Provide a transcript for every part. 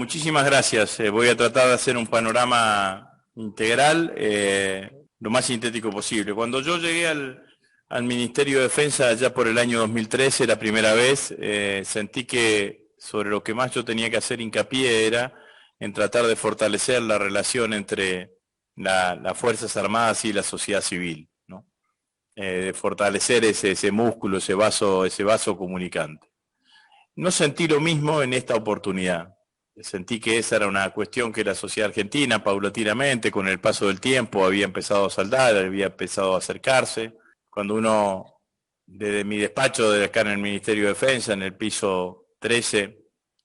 Muchísimas gracias. Voy a tratar de hacer un panorama integral, lo más sintético posible. Cuando yo llegué al Ministerio de Defensa ya por el año 2013, la primera vez, sentí que sobre lo que más yo tenía que hacer hincapié era en tratar de fortalecer la relación entre las Fuerzas Armadas y la sociedad civil, ¿no? De fortalecer ese músculo, ese vaso comunicante. No sentí lo mismo en esta oportunidad. Sentí que esa era una cuestión que la sociedad argentina, paulatinamente, con el paso del tiempo, había empezado a saldar, había empezado a acercarse. Cuando uno, desde mi despacho, de acá en el Ministerio de Defensa, en el piso 13,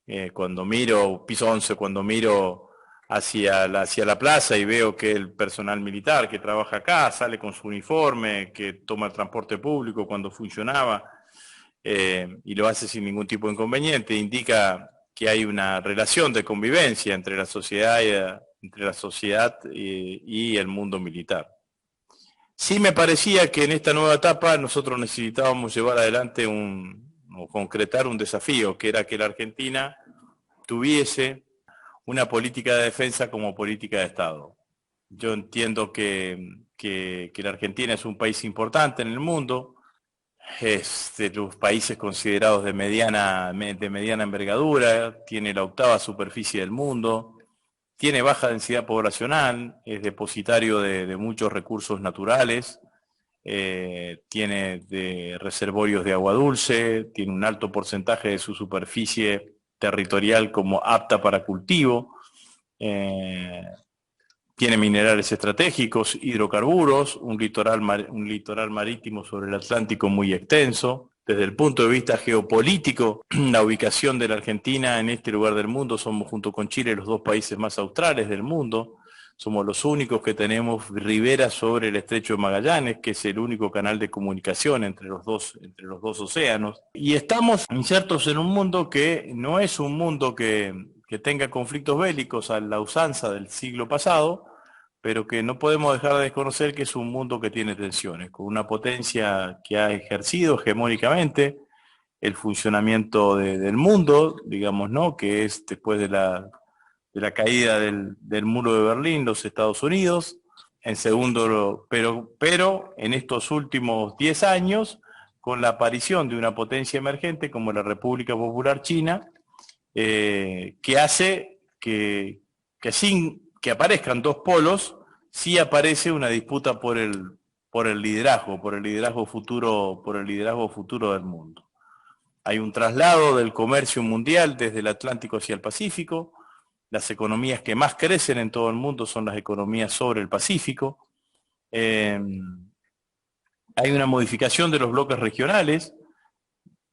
piso 11, cuando miro hacia la plaza y veo que el personal militar que trabaja acá sale con su uniforme, que toma el transporte público cuando funcionaba, y lo hace sin ningún tipo de inconveniente, indica que hay una relación de convivencia entre la sociedad y el mundo militar. Sí me parecía que en esta nueva etapa nosotros necesitábamos llevar adelante o concretar un desafío, que era que la Argentina tuviese una política de defensa como política de Estado. Yo entiendo que la Argentina es un país importante en el mundo, es de los países considerados de mediana envergadura, tiene la octava superficie del mundo, tiene baja densidad poblacional, es depositario de muchos recursos naturales, tiene reservorios de agua dulce, tiene un alto porcentaje de su superficie territorial como apta para cultivo, tiene minerales estratégicos, hidrocarburos, un litoral marítimo sobre el Atlántico muy extenso. Desde el punto de vista geopolítico, la ubicación de la Argentina en este lugar del mundo, somos junto con Chile los dos países más australes del mundo. Somos los únicos que tenemos ribera sobre el Estrecho de Magallanes, que es el único canal de comunicación entre los dos océanos. Y estamos insertos en un mundo que no es un mundo que tenga conflictos bélicos a la usanza del siglo pasado, pero que no podemos dejar de desconocer que es un mundo que tiene tensiones, con una potencia que ha ejercido hegemónicamente el funcionamiento del mundo, digamos, ¿no? Que es después de la caída del muro de Berlín, los Estados Unidos. En segundo, pero en estos últimos 10 años, con la aparición de una potencia emergente como la República Popular China, que hace que sin que aparezcan dos polos, sí aparece una disputa por el liderazgo futuro del mundo. Hay un traslado del comercio mundial desde el Atlántico hacia el Pacífico. Las economías que más crecen en todo el mundo son las economías sobre el Pacífico. Hay una modificación de los bloques regionales.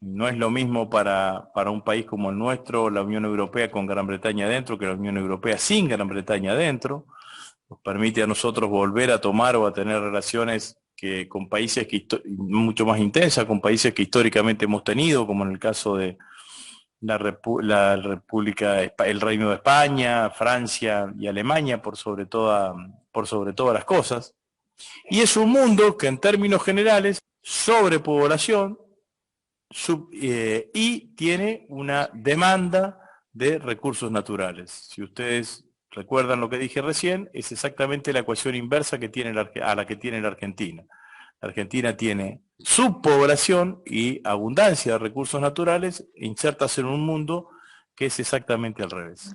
No es lo mismo para un país como el nuestro, la Unión Europea con Gran Bretaña adentro, que la Unión Europea sin Gran Bretaña adentro. Nos permite a nosotros volver a tomar o a tener relaciones con países mucho más intensas, con países que históricamente hemos tenido, como en el caso de la República, el Reino de España, Francia y Alemania, por sobre todas las cosas. Y es un mundo que en términos generales, sobrepoblación, y tiene una demanda de recursos naturales. Si ustedes recuerdan lo que dije recién, es exactamente la ecuación inversa a la que tiene la Argentina. La Argentina tiene subpoblación y abundancia de recursos naturales insertas en un mundo que es exactamente al revés.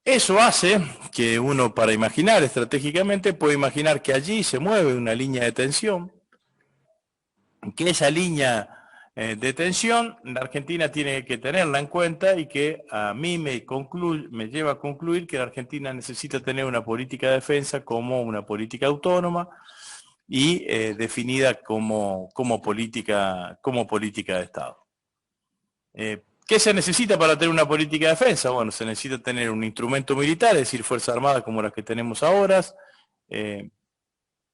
Eso hace que uno, para imaginar estratégicamente, puede imaginar que allí se mueve una línea de tensión, que esa línea de tensión la Argentina tiene que tenerla en cuenta, y que a mí me lleva a concluir que la Argentina necesita tener una política de defensa como una política autónoma y definida como política de Estado. ¿Qué se necesita para tener una política de defensa? Bueno, se necesita tener un instrumento militar, es decir, Fuerzas Armadas como las que tenemos ahora,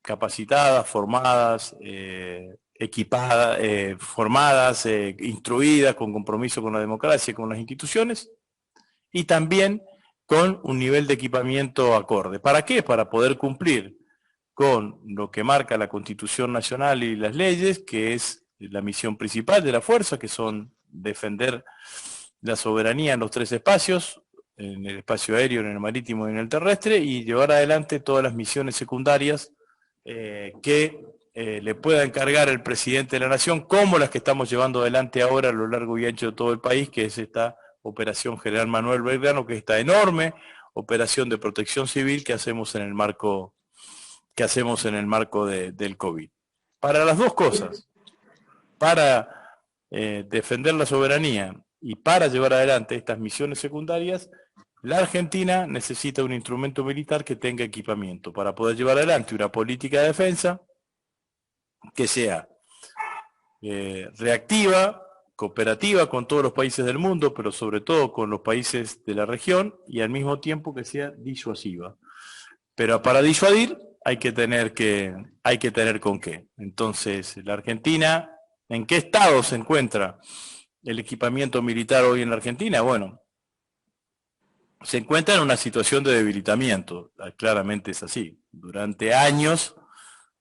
capacitadas, formadas, equipadas, formadas, instruidas, con compromiso con la democracia y con las instituciones, y también con un nivel de equipamiento acorde. ¿Para qué? Para poder cumplir con lo que marca la Constitución Nacional y las leyes, que es la misión principal de la fuerza, que son defender la soberanía en los tres espacios, en el espacio aéreo, en el marítimo y en el terrestre, y llevar adelante todas las misiones secundarias que le pueda encargar el presidente de la Nación, como las que estamos llevando adelante ahora a lo largo y ancho de todo el país, que es esta Operación General Manuel Belgrano, que es esta enorme operación de protección civil que hacemos en el marco, del COVID. Para las dos cosas, para defender la soberanía y para llevar adelante estas misiones secundarias, la Argentina necesita un instrumento militar que tenga equipamiento para poder llevar adelante una política de defensa que sea reactiva, cooperativa con todos los países del mundo, pero sobre todo con los países de la región, y al mismo tiempo que sea disuasiva. Pero para disuadir hay que tener con qué. Entonces, la Argentina, ¿en qué estado se encuentra el equipamiento militar hoy en la Argentina? Bueno, se encuentra en una situación de debilitamiento, claramente es así. Durante años,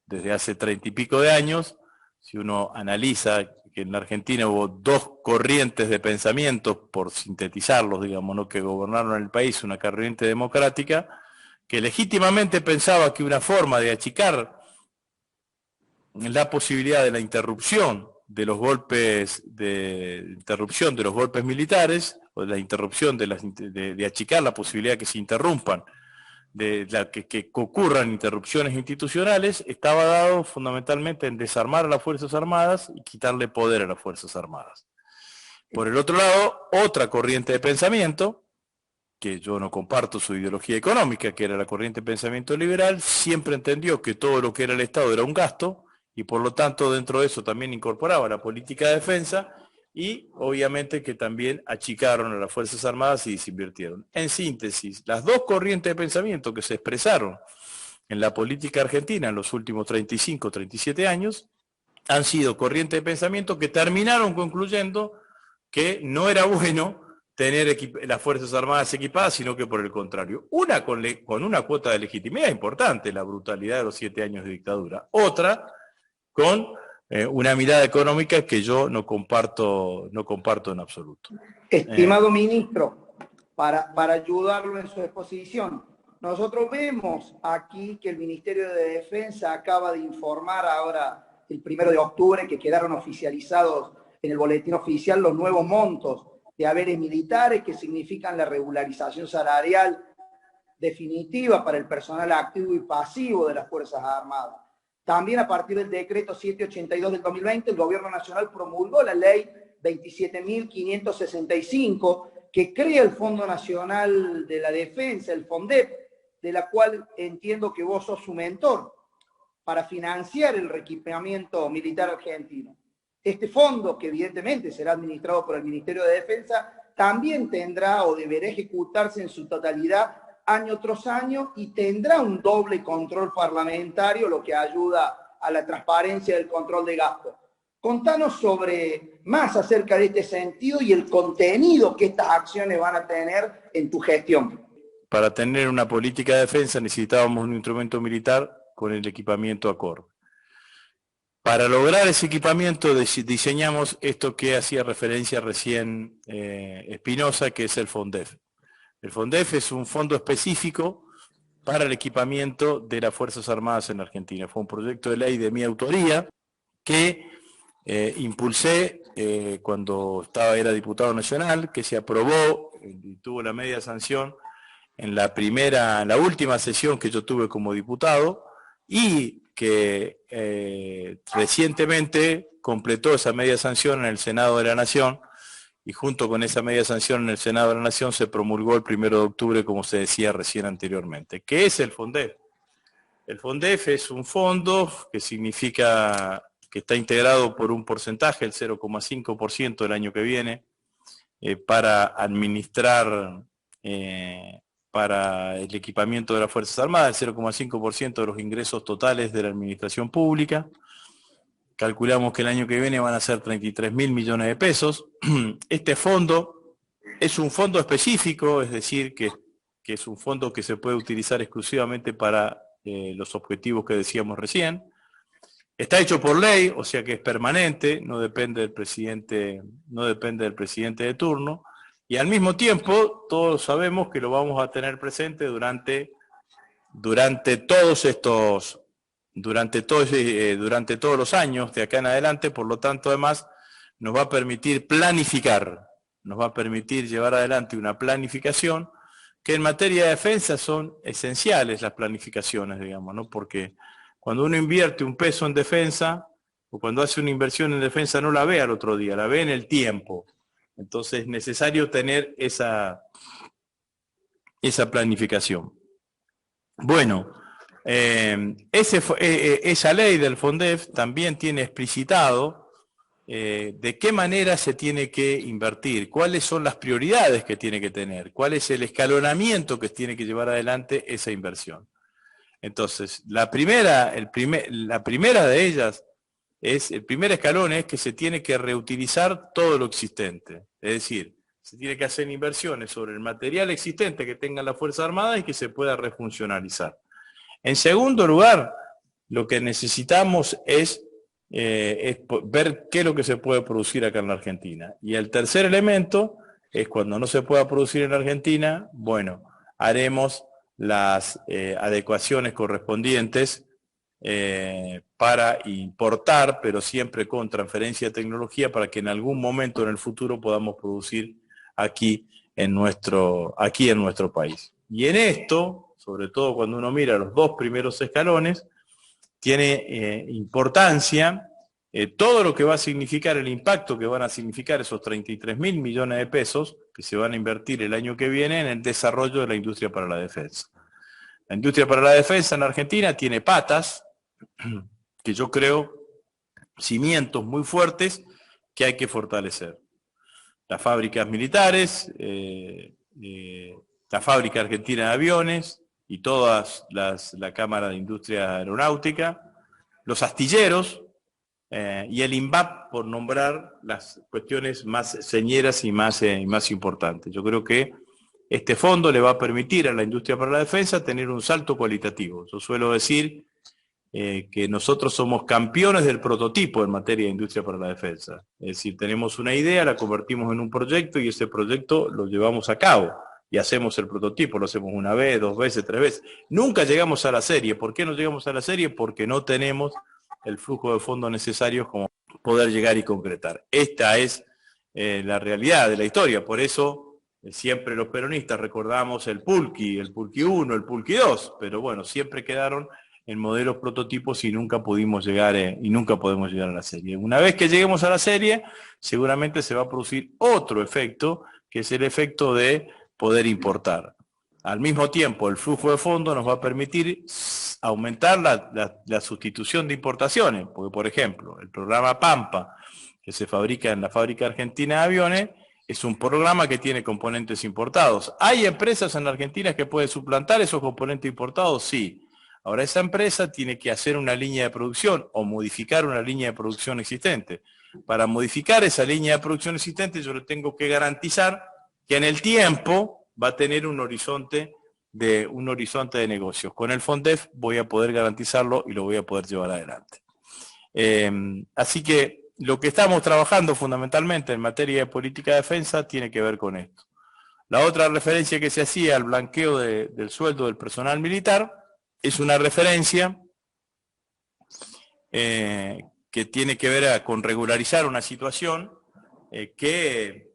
desde hace 30 y pico de años, si uno analiza que en la Argentina hubo dos corrientes de pensamiento, por sintetizarlos, digamos, ¿no?, que gobernaron el país, una corriente democrática, que legítimamente pensaba que una forma de achicar la posibilidad de la interrupción de los golpes militares, o de la interrupción de achicar la posibilidad que se interrumpan, que ocurran interrupciones institucionales, estaba dado fundamentalmente en desarmar a las Fuerzas Armadas y quitarle poder a las Fuerzas Armadas. Por el otro lado, otra corriente de pensamiento, que yo no comparto su ideología económica, que era la corriente de pensamiento liberal, siempre entendió que todo lo que era el Estado era un gasto, y por lo tanto dentro de eso también incorporaba la política de defensa, y obviamente que también achicaron a las Fuerzas Armadas y desinvirtieron. En síntesis, las dos corrientes de pensamiento que se expresaron en la política argentina en los últimos 35, 37 años, han sido corrientes de pensamiento que terminaron concluyendo que no era bueno tener las Fuerzas Armadas equipadas, sino que por el contrario. Una con una cuota de legitimidad importante, la brutalidad de los 7 años de dictadura. Otra con una mirada económica que yo no comparto en absoluto. Estimado ministro, para ayudarlo en su exposición, nosotros vemos aquí que el Ministerio de Defensa acaba de informar ahora, el 1 de octubre, que quedaron oficializados en el boletín oficial los nuevos montos de haberes militares, que significan la regularización salarial definitiva para el personal activo y pasivo de las Fuerzas Armadas. También a partir del decreto 782 del 2020, el Gobierno Nacional promulgó la ley 27.565, que crea el Fondo Nacional de la Defensa, el FONDEP, de la cual entiendo que vos sos su mentor, para financiar el reequipamiento militar argentino. Este fondo, que evidentemente será administrado por el Ministerio de Defensa, también tendrá o deberá ejecutarse en su totalidad año tras año y tendrá un doble control parlamentario, lo que ayuda a la transparencia del control de gasto. Contanos más acerca de este sentido y el contenido que estas acciones van a tener en tu gestión. Para tener una política de defensa necesitábamos un instrumento militar con el equipamiento acorde. Para lograr ese equipamiento diseñamos esto que hacía referencia recién Espinosa, que es el FONDEF. El FONDEF es un fondo específico para el equipamiento de las Fuerzas Armadas en Argentina. Fue un proyecto de ley de mi autoría que impulsé cuando era diputado nacional, que se aprobó y tuvo la media sanción en la última sesión que yo tuve como diputado, y que recientemente completó esa media sanción en el Senado de la Nación, y junto con esa media sanción en el Senado de la Nación se promulgó el 1 de octubre, como se decía recién anteriormente. ¿Qué es el FONDEF? El FONDEF es un fondo que significa que está integrado por un porcentaje, el 0,5% el año que viene, para administrar para el equipamiento de las Fuerzas Armadas, el 0,5% de los ingresos totales de la administración pública. Calculamos que el año que viene van a ser 33.000 millones de pesos. Este fondo es un fondo específico, es decir, que es un fondo que se puede utilizar exclusivamente para los objetivos que decíamos recién. Está hecho por ley, o sea que es permanente, no depende del presidente de turno, Y al mismo tiempo, todos sabemos que lo vamos a tener presente durante todos los años de acá en adelante. Por lo tanto, además, nos va a permitir planificar, nos va a permitir llevar adelante una planificación que en materia de defensa son esenciales las planificaciones, digamos, ¿no? Porque cuando uno invierte un peso en defensa, o cuando hace una inversión en defensa, no la ve al otro día, la ve en el tiempo. Entonces es necesario tener esa planificación. Bueno, esa ley del FONDEF también tiene explicitado de qué manera se tiene que invertir, cuáles son las prioridades que tiene que tener, cuál es el escalonamiento que tiene que llevar adelante esa inversión. Entonces, la primera de ellas el primer escalón es que se tiene que reutilizar todo lo existente. Es decir, se tiene que hacer inversiones sobre el material existente que tengan las Fuerzas Armadas y que se pueda refuncionalizar. En segundo lugar, lo que necesitamos es ver qué es lo que se puede producir acá en la Argentina. Y el tercer elemento es cuando no se pueda producir en la Argentina, bueno, haremos las adecuaciones correspondientes para importar, pero siempre con transferencia de tecnología para que en algún momento en el futuro podamos producir aquí en nuestro país. Y en esto, sobre todo cuando uno mira los dos primeros escalones, tiene importancia todo lo que va a significar, el impacto que van a significar esos 33.000 millones de pesos que se van a invertir el año que viene en el desarrollo de la industria para la defensa. La industria para la defensa en Argentina tiene patas, que yo creo, cimientos muy fuertes que hay que fortalecer. Las fábricas militares, la fábrica argentina de aviones y todas la Cámara de Industria Aeronáutica, los astilleros y el INVAP, por nombrar las cuestiones más señeras y más importantes. Yo creo que este fondo le va a permitir a la industria para la defensa tener un salto cualitativo. Yo suelo decir que nosotros somos campeones del prototipo en materia de industria para la defensa. Es decir, tenemos una idea, la convertimos en un proyecto y ese proyecto lo llevamos a cabo y hacemos el prototipo, lo hacemos una vez, dos veces, tres veces. Nunca llegamos a la serie. ¿Por qué no llegamos a la serie? Porque no tenemos el flujo de fondos necesarios como poder llegar y concretar. Esta es la realidad de la historia. Por eso siempre los peronistas recordamos el Pulqui 1, el Pulqui 2, pero bueno, siempre quedaron en modelos prototipos y nunca pudimos llegar a la serie. Una vez que lleguemos a la serie, seguramente se va a producir otro efecto, que es el efecto de poder importar. Al mismo tiempo, el flujo de fondos nos va a permitir aumentar la sustitución de importaciones, porque por ejemplo, el programa Pampa, que se fabrica en la Fábrica Argentina de Aviones, es un programa que tiene componentes importados. ¿Hay empresas en la Argentina que pueden suplantar esos componentes importados? Sí. Ahora esa empresa tiene que hacer una línea de producción o modificar una línea de producción existente. Para modificar esa línea de producción existente yo le tengo que garantizar que en el tiempo va a tener un horizonte de negocios. Con el FONDEF voy a poder garantizarlo y lo voy a poder llevar adelante. Así que lo que estamos trabajando fundamentalmente en materia de política de defensa tiene que ver con esto. La otra referencia que se hacía al blanqueo del sueldo del personal militar es una referencia que tiene que ver con regularizar una situación que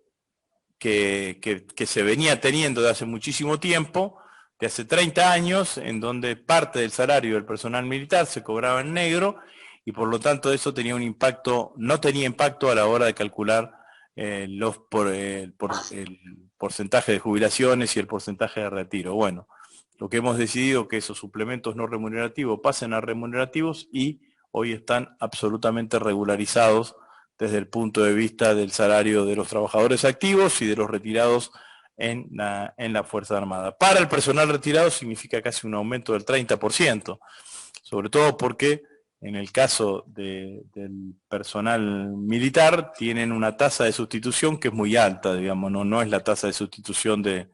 se venía teniendo de hace muchísimo tiempo, de hace 30 años, en donde parte del salario del personal militar se cobraba en negro y por lo tanto eso tenía un impacto, no tenía impacto a la hora de calcular el porcentaje de jubilaciones y el porcentaje de retiro. Bueno, lo que hemos decidido es que esos suplementos no remunerativos pasen a remunerativos y hoy están absolutamente regularizados desde el punto de vista del salario de los trabajadores activos y de los retirados en la Fuerza Armada. Para el personal retirado significa casi un aumento del 30%, sobre todo porque en el caso del personal militar tienen una tasa de sustitución que es muy alta, digamos, no es la tasa de sustitución del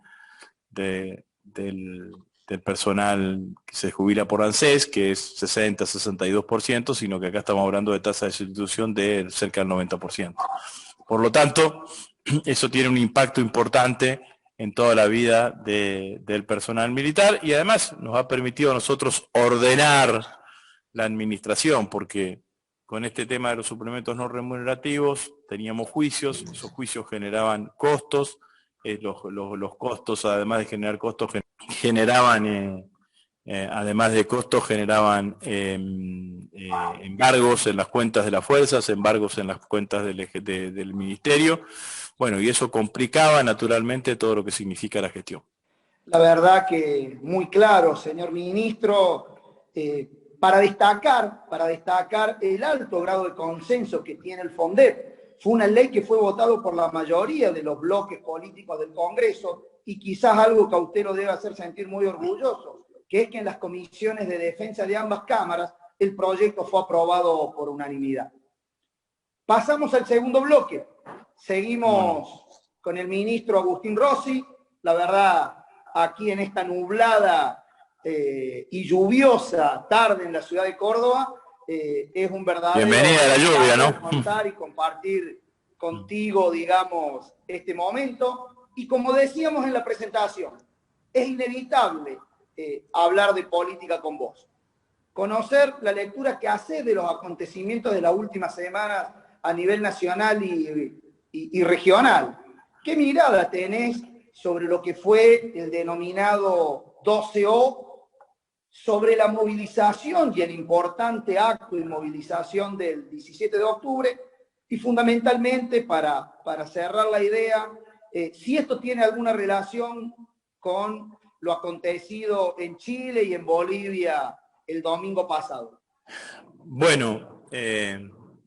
personal que se jubila por ANSES, que es 60-62%, sino que acá estamos hablando de tasa de sustitución de cerca del 90%. Por lo tanto, eso tiene un impacto importante en toda la vida del personal militar y además nos ha permitido a nosotros ordenar la administración, porque con este tema de los suplementos no remunerativos teníamos juicios, esos juicios generaban costos, los costos, además de generar costos, generaban, además de costos, generaban embargos en las cuentas de las fuerzas, embargos en las cuentas del ministerio, bueno, y eso complicaba naturalmente todo lo que significa la gestión. La verdad que muy claro, señor ministro, para destacar el alto grado de consenso que tiene el FONDEP. Fue una ley que fue votada por la mayoría de los bloques políticos del Congreso y quizás algo que a usted lo debe hacer sentir muy orgulloso, que es que en las comisiones de defensa de ambas cámaras el proyecto fue aprobado por unanimidad. Pasamos al segundo bloque. Seguimos con el ministro Agustín Rossi. La verdad, aquí en esta nublada y lluviosa tarde en la ciudad de Córdoba, es un verdadero... Bienvenida a la lluvia, ¿no? Contar y compartir contigo, digamos, este momento. Y como decíamos en la presentación, es inevitable hablar de política con vos. Conocer la lectura que hace de los acontecimientos de las últimas semanas a nivel nacional y regional. ¿Qué mirada tenés sobre lo que fue el denominado 12O, sobre la movilización y el importante acto de movilización del 17 de octubre, y fundamentalmente, para cerrar la idea, si esto tiene alguna relación con lo acontecido en Chile y en Bolivia el domingo pasado? Bueno,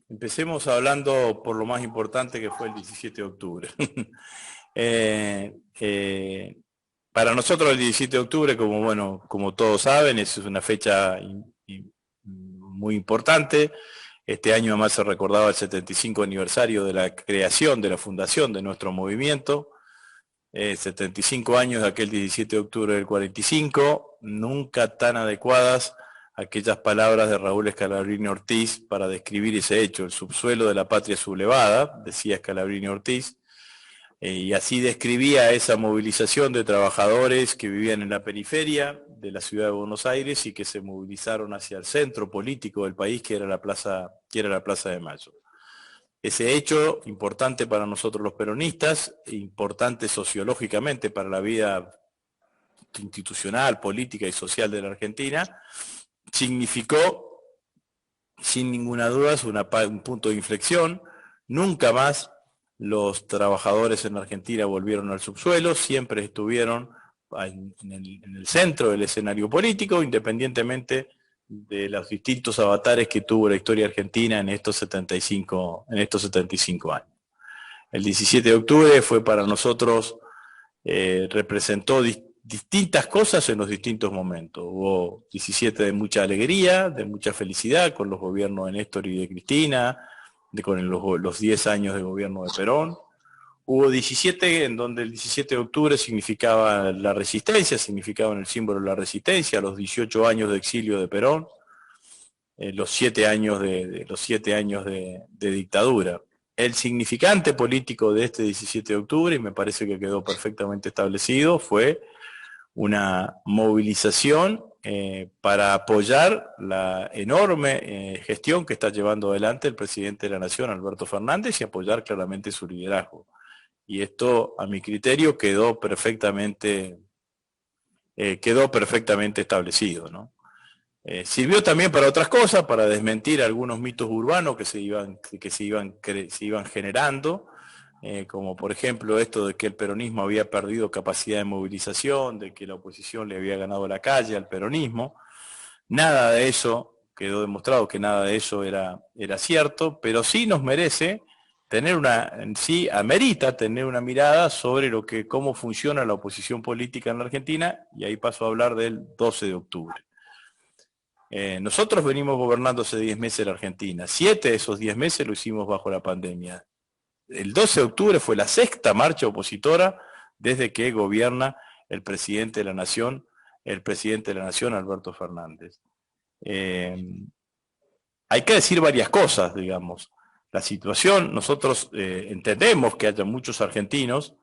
empecemos hablando por lo más importante que fue el 17 de octubre. Para nosotros el 17 de octubre, como todos saben, es una fecha muy importante. Este año además se recordaba el 75 aniversario de la creación, de la fundación de nuestro movimiento. 75 años de aquel 17 de octubre del 45, nunca tan adecuadas aquellas palabras de Raúl Scalabrini Ortiz para describir ese hecho, el subsuelo de la patria sublevada, decía Scalabrini Ortiz, y así describía esa movilización de trabajadores que vivían en la periferia de la ciudad de Buenos Aires y que se movilizaron hacia el centro político del país, que era la Plaza de Mayo. Ese hecho, importante para nosotros los peronistas, importante sociológicamente para la vida institucional, política y social de la Argentina, significó, sin ninguna duda, un punto de inflexión. Nunca más los trabajadores en Argentina volvieron al subsuelo, siempre estuvieron en el centro del escenario político, independientemente de los distintos avatares que tuvo la historia argentina en estos 75 años. El 17 de octubre fue para nosotros, representó distintas cosas en los distintos momentos. Hubo 17 de mucha alegría, de mucha felicidad, con los gobiernos de Néstor y de Cristina, con los 10 años de gobierno de Perón. Hubo 17 en donde el 17 de octubre significaba la resistencia, significaba el símbolo de la resistencia, los 18 años de exilio de Perón, los 7 años de dictadura. El significante político de este 17 de octubre, y me parece que quedó perfectamente establecido, fue una movilización para apoyar la enorme gestión que está llevando adelante el presidente de la Nación, Alberto Fernández, y apoyar claramente su liderazgo. Y esto, a mi criterio, quedó perfectamente establecido, ¿no? Sirvió también para otras cosas, para desmentir algunos mitos urbanos que se iban generando, como por ejemplo esto de que el peronismo había perdido capacidad de movilización, de que la oposición le había ganado la calle al peronismo. Nada de eso, quedó demostrado que nada de eso era cierto, pero sí nos merece amerita tener una mirada sobre cómo funciona la oposición política en la Argentina, y ahí paso a hablar del 12 de octubre. Nosotros venimos gobernando hace 10 meses la Argentina, 7 de esos 10 meses lo hicimos bajo la pandemia. El 12 de octubre fue la 6ª marcha opositora desde que gobierna el presidente de la Nación, Alberto Fernández. Hay que decir varias cosas, digamos. la situación. Nosotros entendemos que haya muchos argentinos,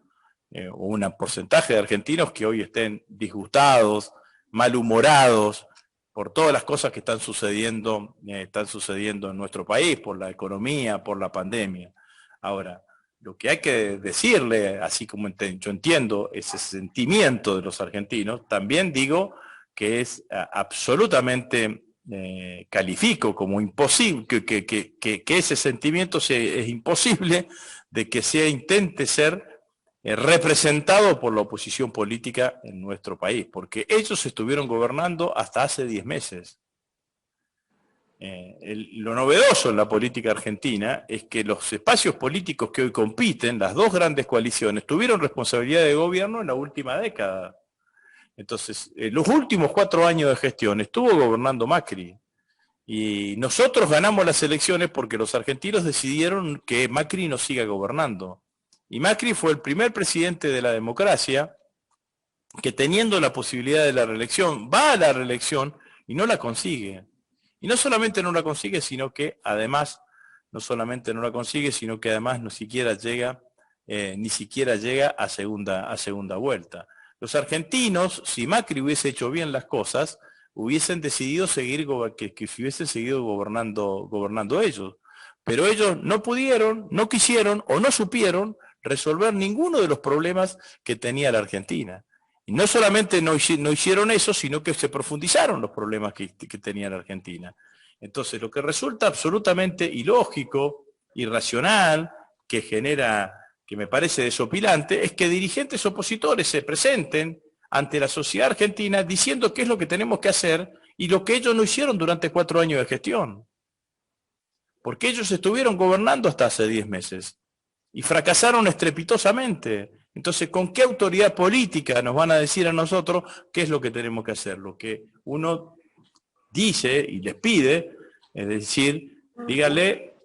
o un porcentaje de argentinos que hoy estén disgustados, malhumorados por todas las cosas que están sucediendo en nuestro país, por la economía, por la pandemia. Ahora, lo que hay que decirle, así como yo entiendo ese sentimiento de los argentinos, también digo que es absolutamente, califico como imposible, que ese sentimiento es imposible de que intente ser representado por la oposición política en nuestro país, porque ellos estuvieron gobernando hasta hace 10 meses. Lo novedoso en la política argentina es que los espacios políticos que hoy compiten, las dos grandes coaliciones, tuvieron responsabilidad de gobierno en la última década. Entonces, los últimos 4 años de gestión estuvo gobernando Macri. Y nosotros ganamos las elecciones porque los argentinos decidieron que Macri no siga gobernando. Y Macri fue el primer presidente de la democracia que, teniendo la posibilidad de la reelección, va a la reelección y no la consigue. Y no solamente no la consigue, sino que además, no solamente no la consigue, sino que además ni siquiera llega a segunda vuelta. Los argentinos, si Macri hubiese hecho bien las cosas, hubiesen decidido que hubiesen seguido gobernando ellos. Pero ellos no pudieron, no quisieron o no supieron resolver ninguno de los problemas que tenía la Argentina. Y no solamente no hicieron eso, sino que se profundizaron los problemas que tenía la Argentina. Entonces, lo que resulta absolutamente ilógico, irracional, que me parece desopilante, es que dirigentes opositores se presenten ante la sociedad argentina diciendo qué es lo que tenemos que hacer y lo que ellos no hicieron durante 4 años de gestión. Porque ellos estuvieron gobernando hasta hace 10 meses y fracasaron estrepitosamente. Entonces, ¿con qué autoridad política nos van a decir a nosotros qué es lo que tenemos que hacer? Lo que uno dice y les pide, es decir, díganle,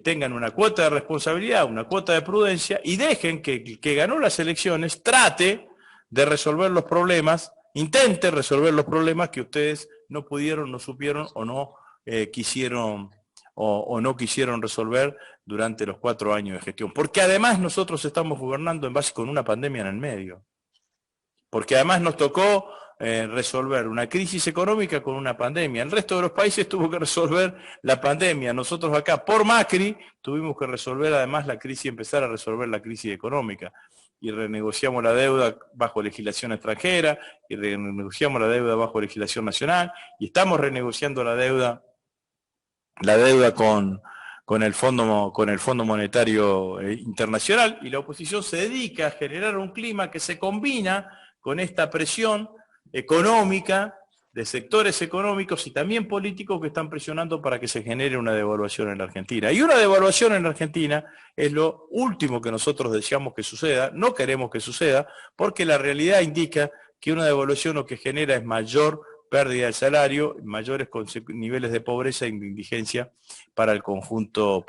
tengan una cuota de responsabilidad, una cuota de prudencia y dejen que el que ganó las elecciones trate de resolver los problemas, intente resolver los problemas que ustedes no pudieron, no supieron o no quisieron o no quisieron resolver durante los 4 años de gestión. Porque además nosotros estamos gobernando en base con una pandemia en el medio. Porque además nos tocó resolver una crisis económica con una pandemia. El resto de los países tuvo que resolver la pandemia. Nosotros acá, por Macri, tuvimos que resolver además la crisis, empezar a resolver la crisis económica. Y renegociamos la deuda bajo legislación extranjera, y renegociamos la deuda bajo legislación nacional, y estamos renegociando la deuda con el Fondo Monetario Internacional, y la oposición se dedica a generar un clima que se combina con esta presión económica de sectores económicos y también políticos que están presionando para que se genere una devaluación en la Argentina. Y una devaluación en la Argentina es lo último que nosotros deseamos que suceda, no queremos que suceda, porque la realidad indica que una devaluación lo que genera es mayor pérdida del salario, mayores niveles de pobreza e indigencia para el conjunto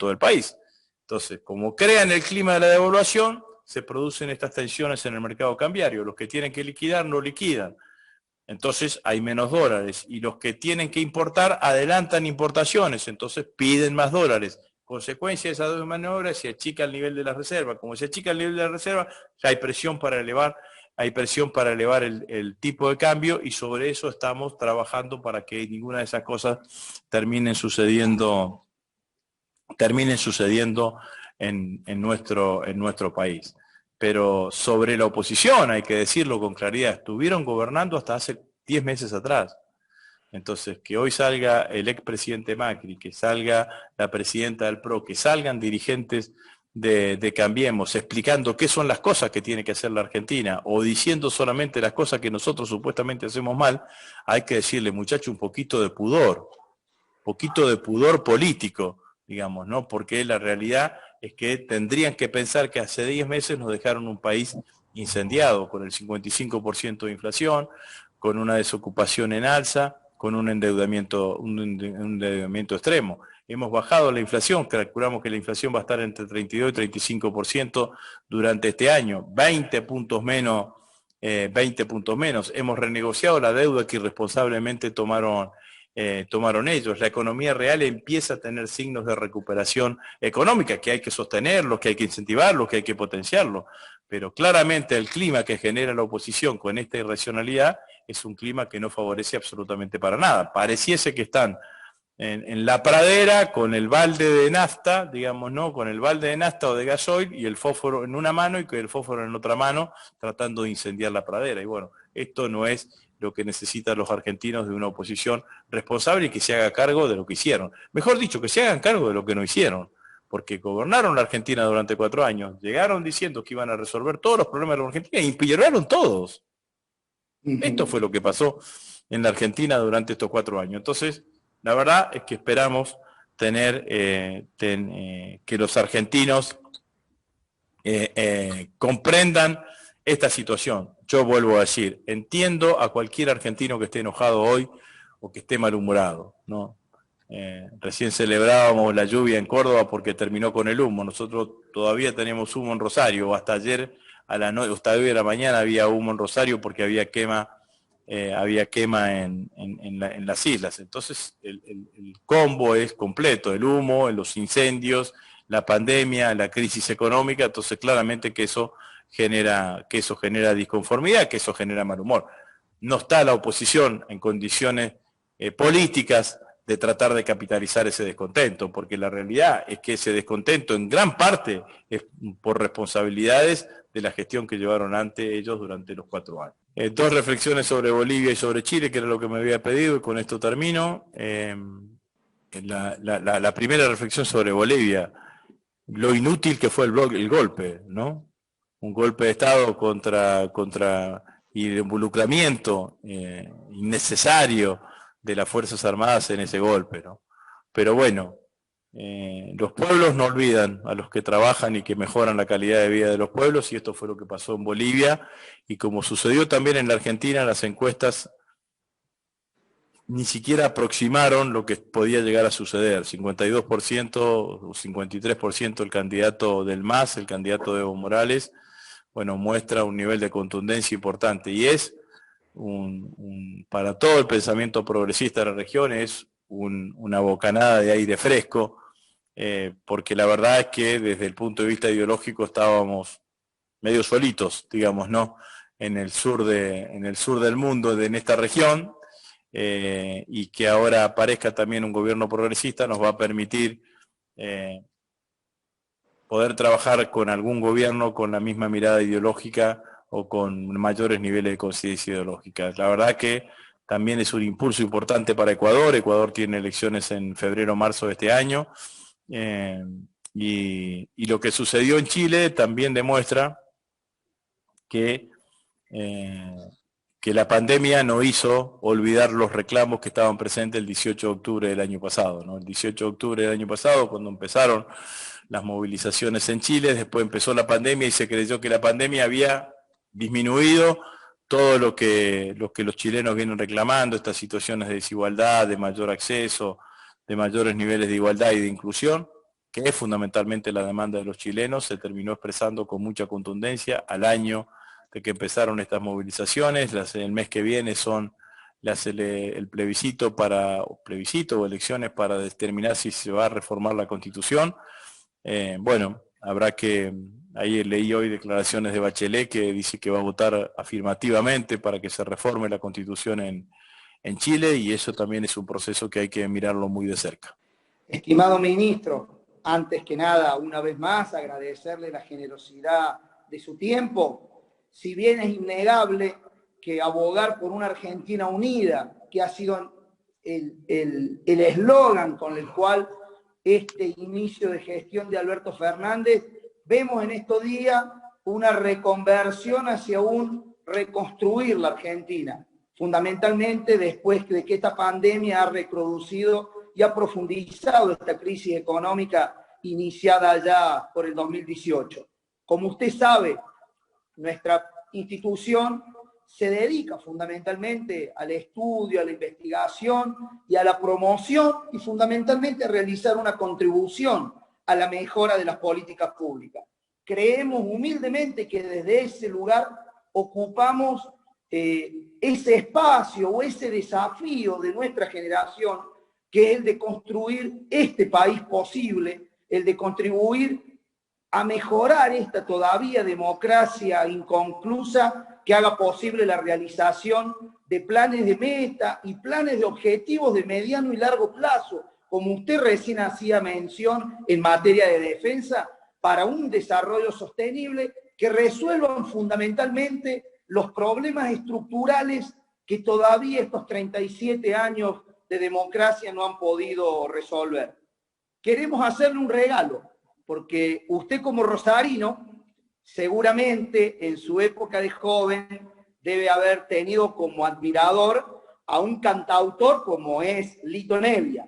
del país. Entonces, como crean el clima de la devaluación, se producen estas tensiones en el mercado cambiario. Los que tienen que liquidar no liquidan. Entonces hay menos dólares. Y los que tienen que importar adelantan importaciones. Entonces piden más dólares. Consecuencia de esas dos maniobras, se achica el nivel de la reserva. Como se achica el nivel de la reserva, hay presión para elevar el tipo de cambio, y sobre eso estamos trabajando para que ninguna de esas cosas terminen sucediendo en nuestro país. Pero sobre la oposición, hay que decirlo con claridad, estuvieron gobernando hasta hace 10 meses atrás. Entonces, que hoy salga el expresidente Macri, que salga la presidenta del PRO, que salgan dirigentes de Cambiemos explicando qué son las cosas que tiene que hacer la Argentina, o diciendo solamente las cosas que nosotros supuestamente hacemos mal, hay que decirle, muchacho, un poquito de pudor político, digamos, ¿no? Porque la realidad es que tendrían que pensar que hace 10 meses nos dejaron un país incendiado, con el 55% de inflación, con una desocupación en alza, con un endeudamiento extremo. Hemos bajado la inflación, calculamos que la inflación va a estar entre 32 y 35% durante este año, 20 puntos menos. Hemos renegociado la deuda que irresponsablemente tomaron tomaron ellos. La economía real empieza a tener signos de recuperación económica, que hay que sostenerlos, que hay que incentivarlos, que hay que potenciarlos. Pero claramente el clima que genera la oposición con esta irracionalidad es un clima que no favorece absolutamente para nada. Pareciese que están en la pradera con el balde de nafta, digamos, ¿no? Con el balde de nafta o de gasoil y el fósforo en una mano y con el fósforo en otra mano, tratando de incendiar la pradera. Y bueno, esto no es lo que necesitan los argentinos de una oposición responsable y que se haga cargo de lo que hicieron. Mejor dicho, que se hagan cargo de lo que no hicieron, porque gobernaron la Argentina durante 4 años, llegaron diciendo que iban a resolver todos los problemas de la Argentina y empeoraron todos. Esto fue lo que pasó en la Argentina durante estos 4 años. Entonces, la verdad es que esperamos tener que los argentinos comprendan esta situación. Yo vuelvo a decir, entiendo a cualquier argentino que esté enojado hoy o que esté malhumorado, ¿no? Recién celebrábamos la lluvia en Córdoba porque terminó con el humo. Nosotros todavía tenemos humo en Rosario. Hasta ayer a la noche, hasta hoy a la mañana había humo en Rosario porque había quema en las islas. Entonces el combo es completo, el humo, los incendios, la pandemia, la crisis económica. Entonces claramente que eso genera disconformidad, que eso genera mal humor. No está la oposición en condiciones políticas de tratar de capitalizar ese descontento, porque la realidad es que ese descontento en gran parte es por responsabilidades de la gestión que llevaron ante ellos durante los 4 años. 2 reflexiones sobre Bolivia y sobre Chile, que era lo que me había pedido, y con esto termino. La primera reflexión sobre Bolivia, lo inútil que fue el golpe, ¿no? Un golpe de Estado y el involucramiento innecesario de las Fuerzas Armadas en ese golpe, ¿no? Pero bueno, los pueblos no olvidan a los que trabajan y que mejoran la calidad de vida de los pueblos, y esto fue lo que pasó en Bolivia, y como sucedió también en la Argentina, las encuestas ni siquiera aproximaron lo que podía llegar a suceder. 52% o 53% el candidato del MAS, el candidato de Evo Morales, bueno, muestra un nivel de contundencia importante, y es para todo el pensamiento progresista de la región es una bocanada de aire fresco, porque la verdad es que desde el punto de vista ideológico estábamos medio solitos, digamos, ¿no? En el sur del mundo, en esta región, y que ahora aparezca también un gobierno progresista nos va a permitir poder trabajar con algún gobierno con la misma mirada ideológica o con mayores niveles de conciencia ideológica. La verdad que también es un impulso importante para Ecuador. Ecuador tiene elecciones en febrero o marzo de este año, y lo que sucedió en Chile también demuestra que la pandemia no hizo olvidar los reclamos que estaban presentes el 18 de octubre del año pasado, ¿no? El 18 de octubre del año pasado, cuando empezaron las movilizaciones en Chile, después empezó la pandemia y se creyó que la pandemia había disminuido todo lo que los chilenos vienen reclamando, estas situaciones de desigualdad, de mayor acceso, de mayores niveles de igualdad y de inclusión, que es fundamentalmente la demanda de los chilenos, se terminó expresando con mucha contundencia al año de que empezaron estas movilizaciones. El mes que viene son el plebiscito o elecciones para determinar si se va a reformar la Constitución. Bueno, habrá que, ahí leí hoy declaraciones de Bachelet que dice que va a votar afirmativamente para que se reforme la Constitución en Chile, y eso también es un proceso que hay que mirarlo muy de cerca. Estimado ministro, antes que nada, una vez más, agradecerle la generosidad de su tiempo. Si bien es innegable que abogar por una Argentina unida, que ha sido el eslogan con el cual este inicio de gestión de Alberto Fernández, vemos en estos días una reconversión hacia un reconstruir la Argentina, fundamentalmente después de que esta pandemia ha reproducido y ha profundizado esta crisis económica iniciada ya por el 2018. Como usted sabe, nuestra institución se dedica fundamentalmente al estudio, a la investigación y a la promoción, y fundamentalmente a realizar una contribución a la mejora de las políticas públicas. Creemos humildemente que desde ese lugar ocupamos ese espacio o ese desafío de nuestra generación, que es el de construir este país posible, el de contribuir a mejorar esta todavía democracia inconclusa que haga posible la realización de planes de meta y planes de objetivos de mediano y largo plazo, como usted recién hacía mención en materia de defensa, para un desarrollo sostenible que resuelvan fundamentalmente los problemas estructurales que todavía estos 37 años de democracia no han podido resolver. Queremos hacerle un regalo, porque usted como rosarino, seguramente en su época de joven, debe haber tenido como admirador a un cantautor como es Lito Nebbia.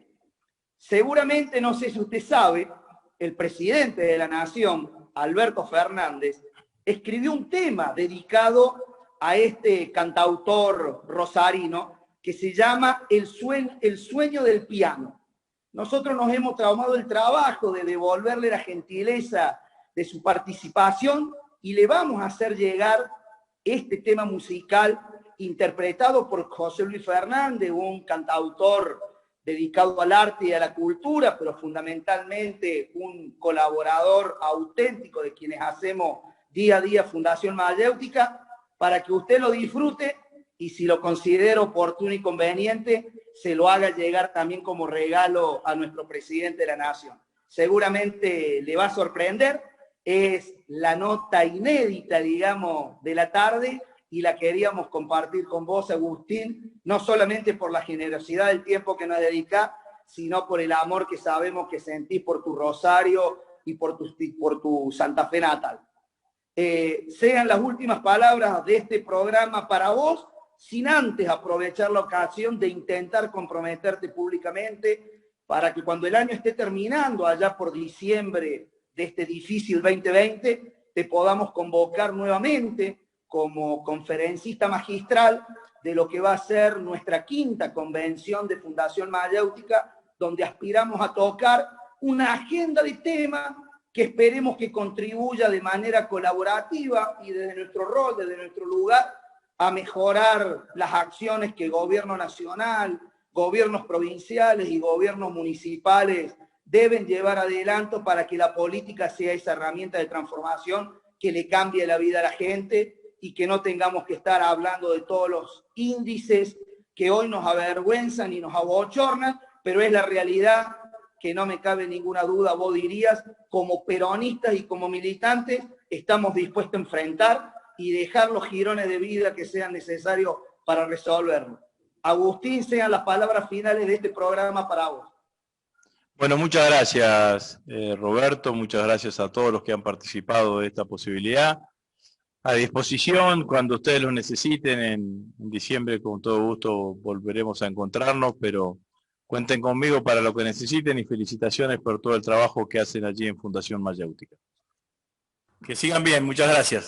Seguramente, no sé si usted sabe, el presidente de la Nación, Alberto Fernández, escribió un tema dedicado a este cantautor rosarino que se llama El sueño del piano. Nosotros nos hemos tomado el trabajo de devolverle la gentileza de su participación y le vamos a hacer llegar este tema musical interpretado por José Luis Fernández, un cantautor dedicado al arte y a la cultura, pero fundamentalmente un colaborador auténtico de quienes hacemos día a día Fundación Mayéutica, para que usted lo disfrute y si lo considera oportuno y conveniente, se lo haga llegar también como regalo a nuestro presidente de la Nación. Seguramente le va a sorprender, es la nota inédita, digamos, de la tarde y la queríamos compartir con vos, Agustín, no solamente por la generosidad del tiempo que nos dedicás, sino por el amor que sabemos que sentís por tu Rosario y por tu Santa Fe natal. Sean las últimas palabras de este programa para vos, sin antes aprovechar la ocasión de intentar comprometerte públicamente para que cuando el año esté terminando, allá por diciembre de este difícil 2020, te podamos convocar nuevamente como conferencista magistral de lo que va a ser nuestra quinta convención de Fundación Mayéutica, donde aspiramos a tocar una agenda de temas que esperemos que contribuya de manera colaborativa y desde nuestro rol, desde nuestro lugar, a mejorar las acciones que el gobierno nacional, gobiernos provinciales y gobiernos municipales deben llevar adelante para que la política sea esa herramienta de transformación que le cambie la vida a la gente y que no tengamos que estar hablando de todos los índices que hoy nos avergüenzan y nos abochornan, pero es la realidad que no me cabe ninguna duda, vos dirías, como peronistas y como militantes, estamos dispuestos a enfrentar y dejar los jirones de vida que sean necesarios para resolverlo. Agustín, sean las palabras finales de este programa para vos. Bueno, muchas gracias, Roberto, muchas gracias a todos los que han participado de esta posibilidad. A disposición, cuando ustedes lo necesiten, en diciembre con todo gusto volveremos a encontrarnos, pero cuenten conmigo para lo que necesiten y felicitaciones por todo el trabajo que hacen allí en Fundación Mayéutica. Que sigan bien, muchas gracias.